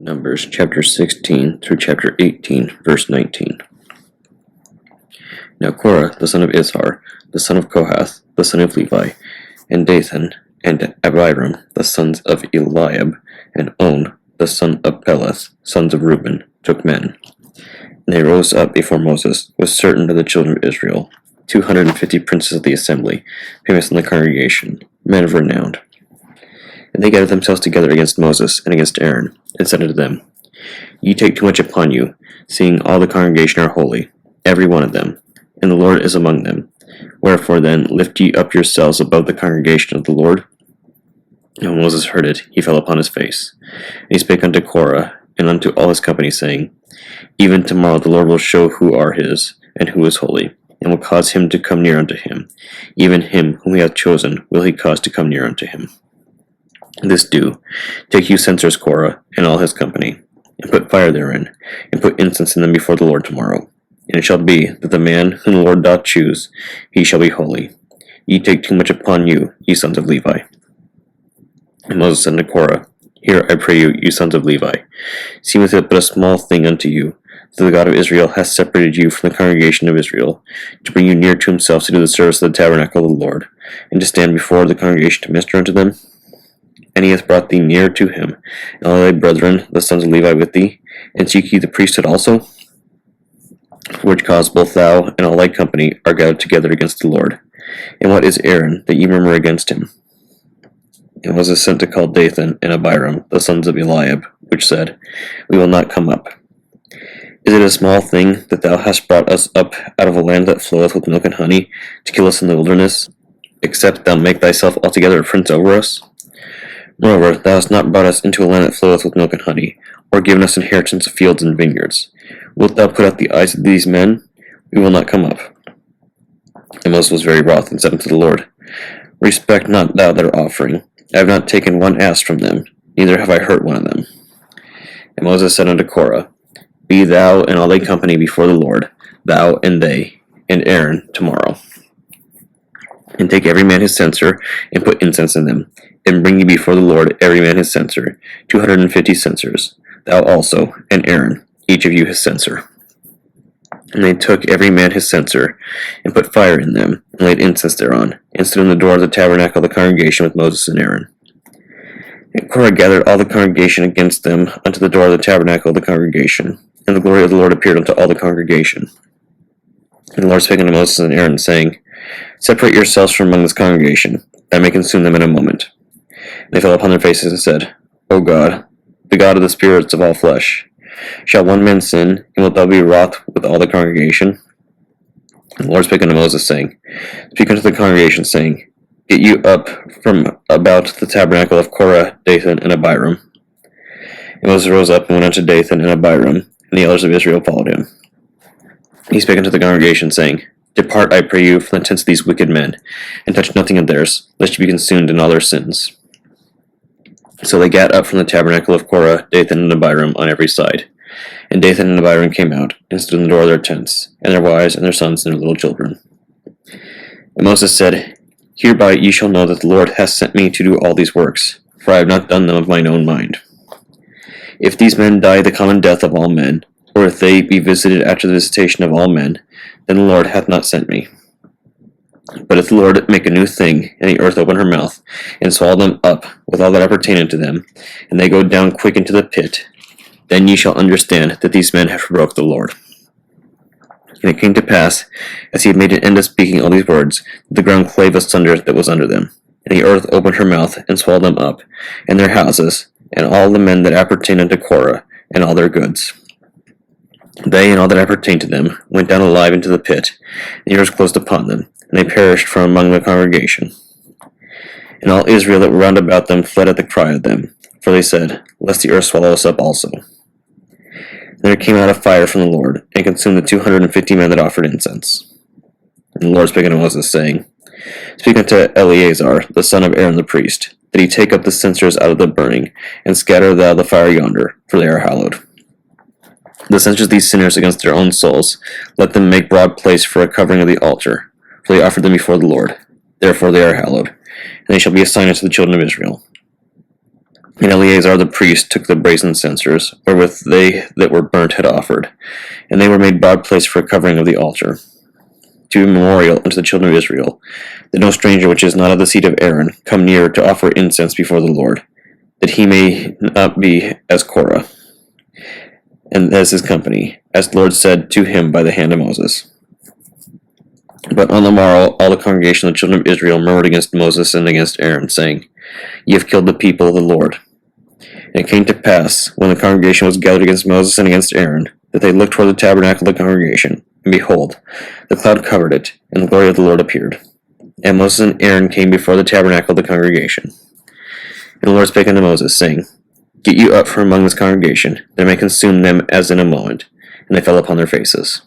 Numbers chapter 16 through chapter 18, verse 19. Now Korah, the son of Izhar, the son of Kohath, the son of Levi, and Dathan, and Abiram, the sons of Eliab, and On, the son of Peleth, sons of Reuben, took men. And they rose up before Moses with certain of the children of Israel, 250 princes of the assembly, famous in the congregation, men of renown. And they gathered themselves together against Moses and against Aaron, and said unto them, Ye take too much upon you, seeing all the congregation are holy, every one of them, and the Lord is among them. Wherefore then lift ye up yourselves above the congregation of the Lord. And when Moses heard it, he fell upon his face. And he spake unto Korah, and unto all his company, saying, Even tomorrow the Lord will show who are his, and who is holy, and will cause him to come near unto him. Even him whom he hath chosen will he cause to come near unto him. This do, take you censers, Korah, and all his company, and put fire therein, and put incense in them before the Lord tomorrow. And it shall be, that the man whom the Lord doth choose, he shall be holy. Ye take too much upon you, ye sons of Levi. And Moses said unto Korah, Hear, I pray you, ye sons of Levi, seemeth it but a small thing unto you, that the God of Israel hath separated you from the congregation of Israel, to bring you near to himself to do the service of the tabernacle of the Lord, and to stand before the congregation to minister unto them? And he hath brought thee near to him, and all thy brethren, the sons of Levi, with thee, and seek ye the priesthood also? For which cause both thou and all thy company are gathered together against the Lord. And what is Aaron, that ye murmur against him? And Moses sent to call Dathan and Abiram, the sons of Eliab, which said, We will not come up. Is it a small thing that thou hast brought us up out of a land that floweth with milk and honey, to kill us in the wilderness, except thou make thyself altogether a prince over us? Moreover, thou hast not brought us into a land that floweth with milk and honey, or given us inheritance of fields and vineyards. Wilt thou put out the eyes of these men? We will not come up. And Moses was very wroth, and said unto the Lord, Respect not thou their offering. I have not taken one ass from them, neither have I hurt one of them. And Moses said unto Korah, Be thou and all thy company before the Lord, thou and they, and Aaron tomorrow. And take every man his censer, and put incense in them, and bring ye before the Lord every man his censer, 250 censers, thou also, and Aaron, each of you his censer. And they took every man his censer, and put fire in them, and laid incense thereon, and stood in the door of the tabernacle of the congregation with Moses and Aaron. And Korah gathered all the congregation against them unto the door of the tabernacle of the congregation, and the glory of the Lord appeared unto all the congregation. And the Lord spake unto Moses and Aaron, saying, Separate yourselves from among this congregation, that I may consume them in a moment. And they fell upon their faces and said, O God, the God of the spirits of all flesh, shall one man sin, and wilt thou be wroth with all the congregation? And the Lord spake unto Moses, saying, Speak unto the congregation, saying, Get you up from about the tabernacle of Korah, Dathan, and Abiram. And Moses rose up and went unto Dathan and Abiram, and the elders of Israel followed him. He spake unto the congregation, saying, Depart, I pray you, from the tents of these wicked men, and touch nothing of theirs, lest you be consumed in all their sins. So they gat up from the tabernacle of Korah, Dathan, and Abiram on every side. And Dathan and Abiram came out, and stood in the door of their tents, and their wives, and their sons, and their little children. And Moses said, Hereby ye shall know that the Lord hath sent me to do all these works, for I have not done them of mine own mind. If these men die the common death of all men, or if they be visited after the visitation of all men, then the Lord hath not sent me. But if the Lord make a new thing, and the earth open her mouth, and swallow them up with all that appertain unto them, and they go down quick into the pit, then ye shall understand that these men have provoked the Lord. And it came to pass, as he had made an end of speaking all these words, that the ground clave asunder that was under them, and the earth opened her mouth, and swallowed them up, and their houses, and all the men that appertain unto Korah, and all their goods. They and all that appertained to them went down alive into the pit, and the earth closed upon them, and they perished from among the congregation. And all Israel that were round about them fled at the cry of them, for they said, Lest the earth swallow us up also. And there came out a fire from the Lord, and consumed the 250 men that offered incense. And the Lord spake unto Moses, saying, Speak unto Eleazar, the son of Aaron the priest, that he take up the censers out of the burning, and scatter thou the fire yonder, for they are hallowed. The censers of these sinners against their own souls, let them make broad place for a covering of the altar, for they offered them before the Lord. Therefore they are hallowed, and they shall be a sign unto the children of Israel. And Eleazar the priest took the brazen censers, wherewith they that were burnt had offered, and they were made broad place for a covering of the altar, to be memorial unto the children of Israel, that no stranger which is not of the seed of Aaron come near to offer incense before the Lord, that he may not be as Korah, and as his company, as the Lord said to him by the hand of Moses. But on the morrow all the congregation of the children of Israel murmured against Moses and against Aaron, saying, Ye have killed the people of the Lord. And it came to pass, when the congregation was gathered against Moses and against Aaron, that they looked toward the tabernacle of the congregation, and behold, the cloud covered it, and the glory of the Lord appeared. And Moses and Aaron came before the tabernacle of the congregation. And the Lord spake unto Moses, saying, Get you up from among this congregation, that I may consume them as in a moment. And they fell upon their faces.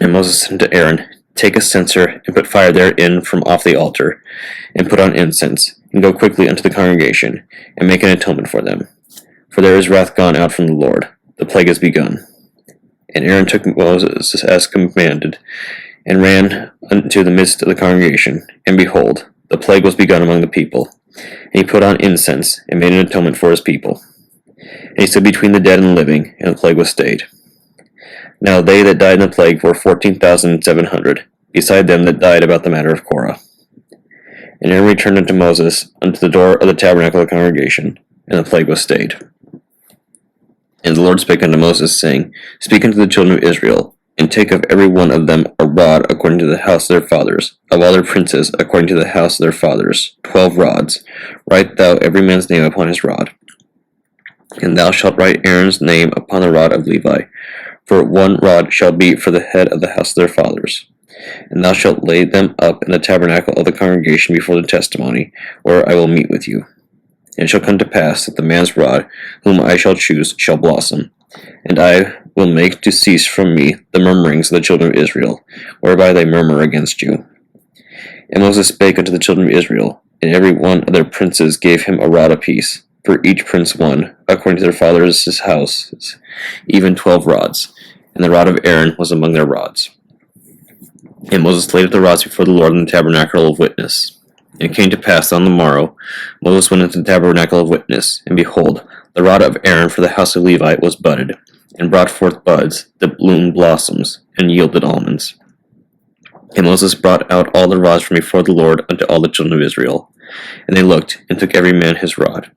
And Moses said unto Aaron, Take a censer, and put fire therein from off the altar, and put on incense, and go quickly unto the congregation, and make an atonement for them. For there is wrath gone out from the Lord, the plague is begun. And Aaron took Moses as commanded, and ran unto the midst of the congregation, and behold, the plague was begun among the people. And he put on incense, and made an atonement for his people. And he stood between the dead and the living, and the plague was stayed. Now they that died in the plague were 14,700, beside them that died about the matter of Korah. And Aaron returned unto Moses unto the door of the tabernacle of the congregation, and the plague was stayed. And the Lord spake unto Moses, saying, Speak unto the children of Israel, and take of every one of them a rod according to the house of their fathers, of all their princes according to the house of their fathers, 12 rods. Write thou every man's name upon his rod. And thou shalt write Aaron's name upon the rod of Levi, for 1 rod shall be for the head of the house of their fathers. And thou shalt lay them up in the tabernacle of the congregation before the testimony, where I will meet with you. And it shall come to pass that the man's rod, whom I shall choose, shall blossom, and I will make to cease from me the murmurings of the children of Israel, whereby they murmur against you. And Moses spake unto the children of Israel, and every one of their princes gave him a rod apiece, for each prince 1, according to their fathers' houses, even 12 rods, and the rod of Aaron was among their rods. And Moses laid up the rods before the Lord in the tabernacle of witness. And it came to pass on the morrow, Moses went into the tabernacle of witness, and behold, the rod of Aaron for the house of Levi was budded, and brought forth buds, that bloomed blossoms, and yielded almonds. And Moses brought out all the rods from before the Lord unto all the children of Israel. And they looked, and took every man his rod.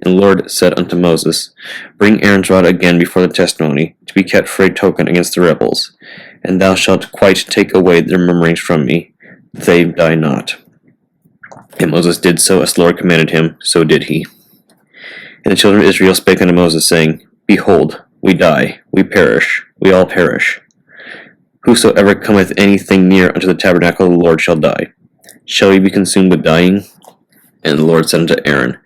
And the Lord said unto Moses, Bring Aaron's rod again before the testimony, to be kept for a token against the rebels. And thou shalt quite take away their murmurings from me, that they die not. And Moses did so as the Lord commanded him, so did he. And the children of Israel spake unto Moses, saying, Behold, we die, we perish, we all perish. Whosoever cometh anything near unto the tabernacle of the Lord shall die. Shall we be consumed with dying? And the Lord said unto Aaron,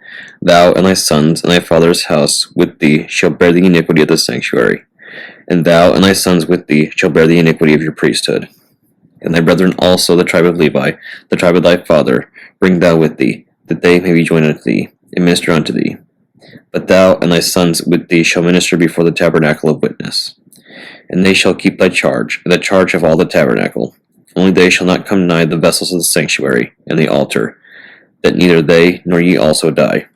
Thou and thy sons and thy father's house with thee shall bear the iniquity of the sanctuary, and thou and thy sons with thee shall bear the iniquity of your priesthood. And thy brethren also, the tribe of Levi, the tribe of thy father, bring thou with thee, that they may be joined unto thee, and minister unto thee. But thou and thy sons with thee shall minister before the tabernacle of witness. And they shall keep thy charge, and the charge of all the tabernacle. Only they shall not come nigh the vessels of the sanctuary and the altar, that neither they nor ye also die.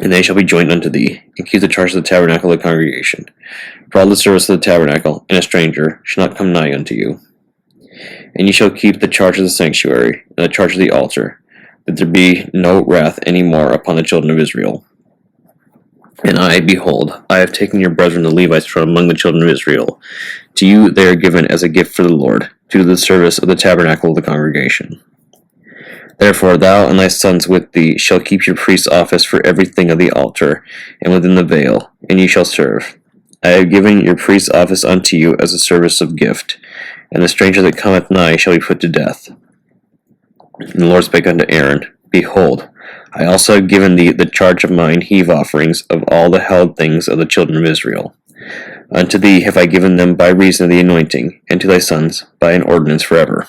And they shall be joined unto thee, and keep the charge of the tabernacle of the congregation. For all the service of the tabernacle, and a stranger shall not come nigh unto you. And ye shall keep the charge of the sanctuary, and the charge of the altar, that there be no wrath any more upon the children of Israel. And I, behold, I have taken your brethren the Levites from among the children of Israel. To you they are given as a gift for the Lord, to do the service of the tabernacle of the congregation. Therefore thou and thy sons with thee shall keep your priest's office for everything of the altar, and within the veil, and ye shall serve. I have given your priest's office unto you as a service of gift, and the stranger that cometh nigh shall be put to death. And the Lord spake unto Aaron, Behold, I also have given thee the charge of mine heave offerings of all the hallowed things of the children of Israel. Unto thee have I given them by reason of the anointing, and to thy sons by an ordinance forever.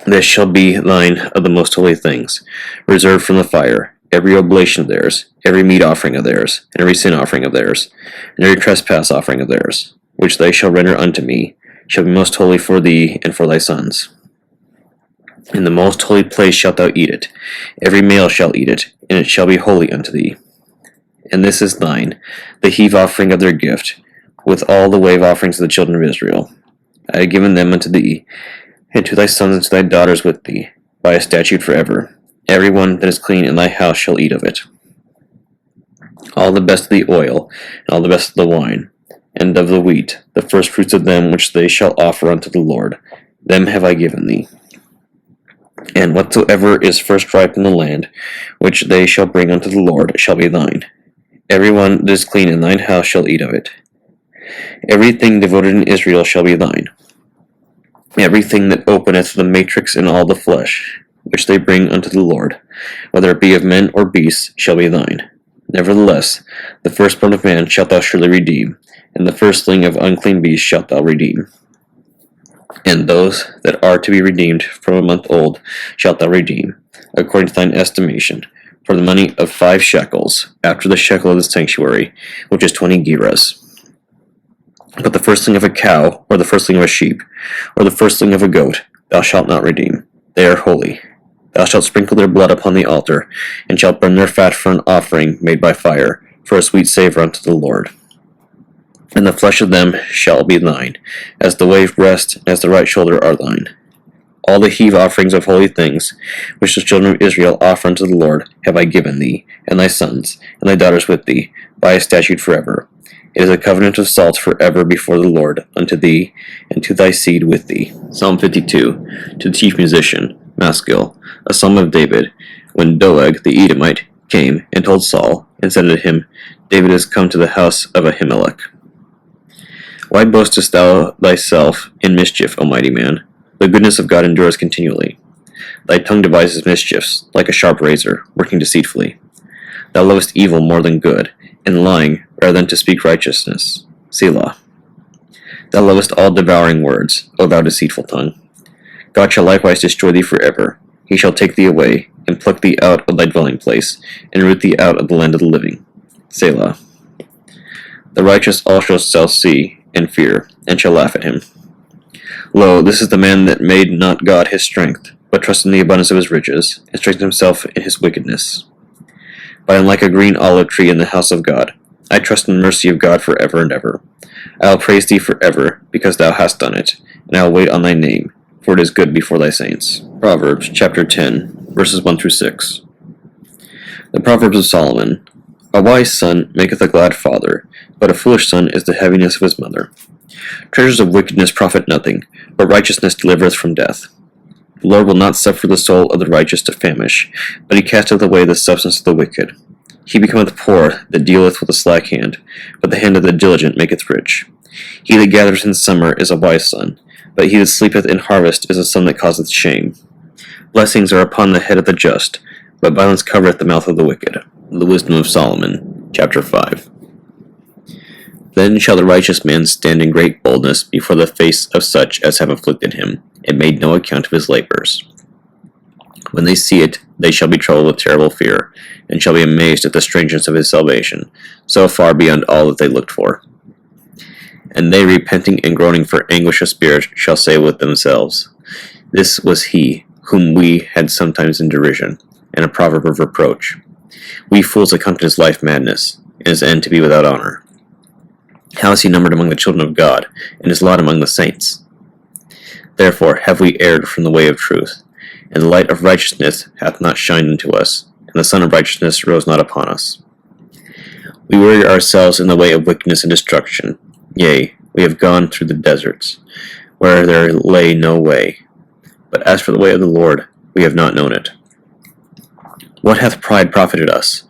This shall be thine of the most holy things, reserved from the fire, every oblation of theirs, every meat offering of theirs, and every sin offering of theirs, and every trespass offering of theirs, which they shall render unto me, shall be most holy for thee and for thy sons. In the most holy place shalt thou eat it. Every male shall eat it, and it shall be holy unto thee. And this is thine, the heave offering of their gift, with all the wave offerings of the children of Israel. I have given them unto thee, and to thy sons and to thy daughters with thee, by a statute forever. Every one that is clean in thy house shall eat of it. All the best of the oil, and all the best of the wine, and of the wheat, the first fruits of them which they shall offer unto the Lord, them have I given thee. And whatsoever is first ripe in the land, which they shall bring unto the Lord, shall be thine. Every one that is clean in thine house shall eat of it. Everything devoted in Israel shall be thine. Everything that openeth the matrix in all the flesh, which they bring unto the Lord, whether it be of men or beasts, shall be thine. Nevertheless, the firstborn of man shalt thou surely redeem, and the firstling of unclean beasts shalt thou redeem. And those that are to be redeemed from a month old shalt thou redeem, according to thine estimation, for the money of 5 shekels, after the shekel of the sanctuary, which is 20 gerahs. But the firstling of a cow, or the firstling of a sheep, or the firstling of a goat, thou shalt not redeem. They are holy. Thou shalt sprinkle their blood upon the altar, and shalt burn their fat for an offering made by fire, for a sweet savour unto the Lord. And the flesh of them shall be thine, as the wave breast and as the right shoulder are thine. All the heave offerings of holy things, which the children of Israel offer unto the Lord, have I given thee, and thy sons, and thy daughters with thee, by a statute forever. It is a covenant of salt forever before the Lord, unto thee, and to thy seed with thee. Psalm 52, to the chief musician, Maskil, a psalm of David, when Doeg the Edomite came and told Saul, and said unto him, David is come to the house of Ahimelech. Why boastest thou thyself in mischief, O mighty man? The goodness of God endures continually. Thy tongue devises mischiefs, like a sharp razor, working deceitfully. Thou lovest evil more than good, and lying rather than to speak righteousness. Selah. Thou lovest all devouring words, O thou deceitful tongue. God shall likewise destroy thee forever. He shall take thee away, and pluck thee out of thy dwelling place, and root thee out of the land of the living. Selah. The righteous also shall see, and fear, and shall laugh at him. Lo, this is the man that made not God his strength, but trusted in the abundance of his riches, and strengthened himself in his wickedness. But I am like a green olive tree in the house of God. I trust in the mercy of God for ever and ever. I will praise thee for ever, because thou hast done it, and I will wait on thy name, for it is good before thy saints. Proverbs chapter 10, verses 1 through 6. The Proverbs of Solomon. A wise son maketh a glad father, but a foolish son is the heaviness of his mother. Treasures of wickedness profit nothing, but righteousness delivereth from death. The Lord will not suffer the soul of the righteous to famish, but he casteth away the substance of the wicked. He becometh poor that dealeth with a slack hand, but the hand of the diligent maketh rich. He that gathereth in summer is a wise son, but he that sleepeth in harvest is a son that causeth shame. Blessings are upon the head of the just, but violence covereth the mouth of the wicked. The Wisdom of Solomon, chapter 5. Then shall the righteous man stand in great boldness before the face of such as have afflicted him, and made no account of his labors. When they see it, they shall be troubled with terrible fear, and shall be amazed at the strangeness of his salvation, so far beyond all that they looked for. And they, repenting and groaning for anguish of spirit, shall say with themselves, This was he whom we had sometimes in derision, and a proverb of reproach. We fools account his life madness, and his end to be without honor. How is he numbered among the children of God, and his lot among the saints? Therefore have we erred from the way of truth, and the light of righteousness hath not shined unto us, and the sun of righteousness rose not upon us. We weary ourselves in the way of wickedness and destruction. Yea, we have gone through the deserts, where there lay no way. But as for the way of the Lord, we have not known it. What hath pride profited us?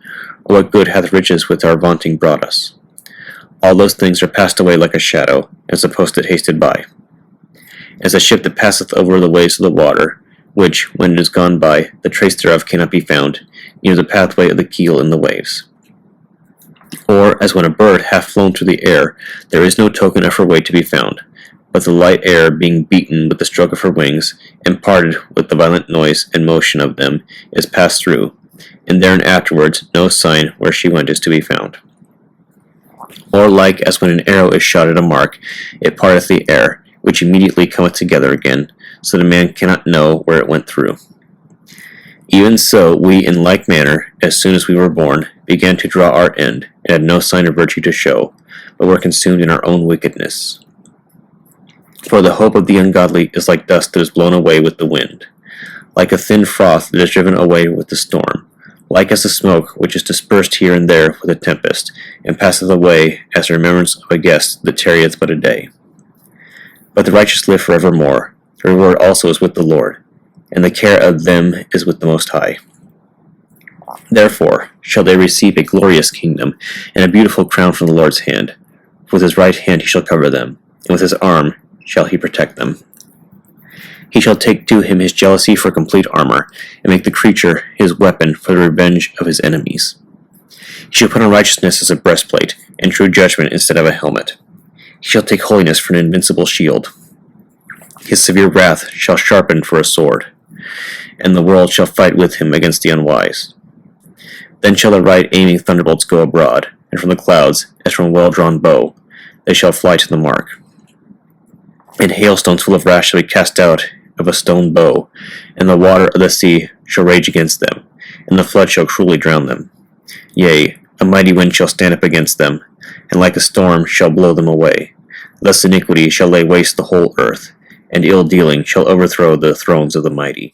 Or what good hath riches with our vaunting brought us? All those things are passed away like a shadow, as a post that hasted by. As a ship that passeth over the waves of the water, which, when it is gone by, the trace thereof cannot be found, near the pathway of the keel in the waves. Or as when a bird hath flown through the air, there is no token of her way to be found, but the light air being beaten with the stroke of her wings, and parted with the violent noise and motion of them, is passed through, and therein afterwards no sign where she went is to be found. Or like as when an arrow is shot at a mark, it parteth the air, which immediately cometh together again, so that a man cannot know where it went through. Even so, we in like manner, as soon as we were born, began to draw our end, and had no sign of virtue to show, but were consumed in our own wickedness. For the hope of the ungodly is like dust that is blown away with the wind, like a thin froth that is driven away with the storm, like as the smoke which is dispersed here and there with a tempest, and passeth away as the remembrance of a guest that tarrieth but a day. But the righteous live forevermore. The reward also is with the Lord, and the care of them is with the Most High. Therefore shall they receive a glorious kingdom, and a beautiful crown from the Lord's hand. With his right hand he shall cover them, and with his arm shall he protect them. He shall take to him his jealousy for complete armor, and make the creature his weapon for the revenge of his enemies. He shall put on righteousness as a breastplate, and true judgment instead of a helmet. He shall take holiness for an invincible shield. His severe wrath shall sharpen for a sword, and the world shall fight with him against the unwise. Then shall the right aiming thunderbolts go abroad, and from the clouds, as from a well-drawn bow, they shall fly to the mark. And hailstones full of wrath shall be cast out of a stone bow, and the water of the sea shall rage against them, and the flood shall cruelly drown them. Yea, a mighty wind shall stand up against them, and like a storm shall blow them away. Thus iniquity shall lay waste the whole earth, and ill-dealing shall overthrow the thrones of the mighty.